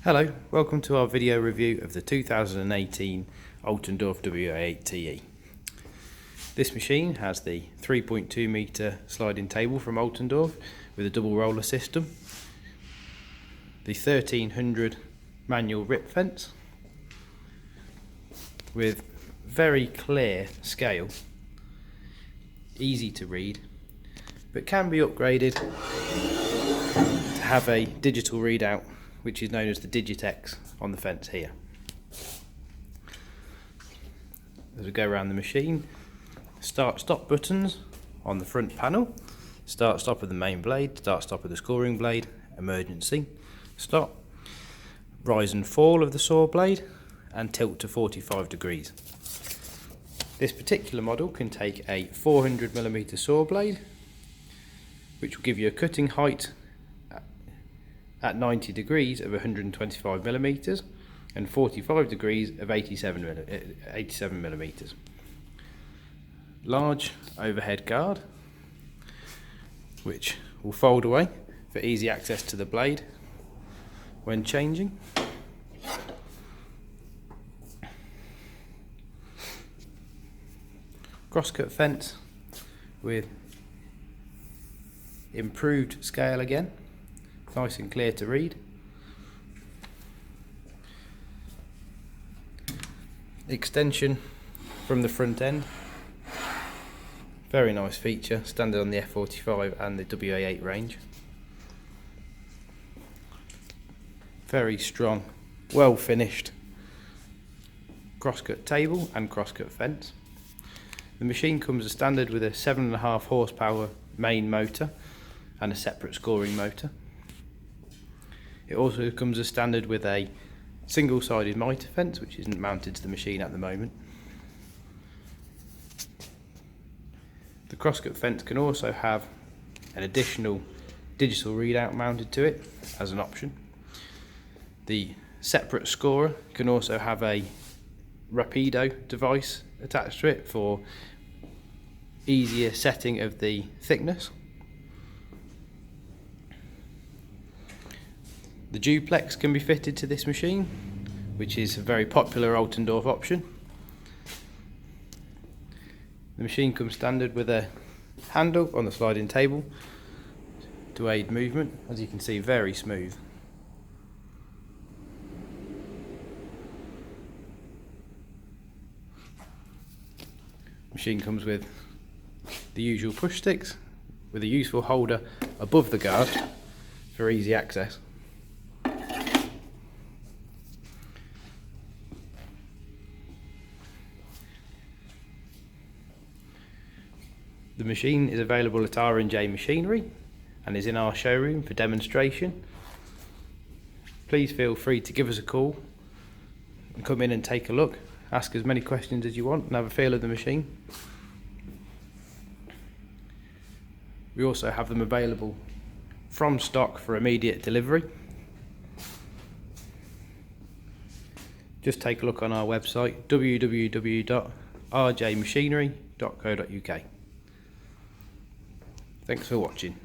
Hello, welcome to our video review of the 2018 Altendorf WA8TE. This machine has the 3.2 metre sliding table from Altendorf with a double roller system, the 1300 manual rip fence with very clear scale, easy to read, but can be upgraded to have a digital readout, which is known as the Digitex on the fence here. As we go around the machine, start stop buttons on the front panel, start stop of the main blade, start stop of the scoring blade, emergency, stop, rise and fall of the saw blade, and tilt to 45 degrees. This particular model can take a 400mm saw blade, which will give you a cutting height at 90 degrees of 125mm and 45 degrees of 87mm. Large overhead guard, which will fold away for easy access to the blade when changing. Crosscut fence with improved scale again, nice and clear to read. Extension from the front end, very nice feature, standard on the F45 and the WA8 range. Very strong, well finished crosscut table and crosscut fence. The machine comes as standard with a 7.5 horsepower main motor and a separate scoring motor. It also comes as standard with a single-sided mitre fence, which isn't mounted to the machine at the moment. The crosscut fence can also have an additional digital readout mounted to it as an option. The separate scorer can also have a Rapido device attached to it for easier setting of the thickness. The duplex can be fitted to this machine, which is a very popular Altendorf option. The machine comes standard with a handle on the sliding table to aid movement. As you can see, very smooth. The machine comes with the usual push sticks with a useful holder above the guard for easy access. The machine is available at R&J Machinery and is in our showroom for demonstration. Please feel free to give us a call and come in and take a look. Ask as many questions as you want and have a feel of the machine. We also have them available from stock for immediate delivery. Just take a look on our website www.rjmachinery.co.uk. Thanks for watching.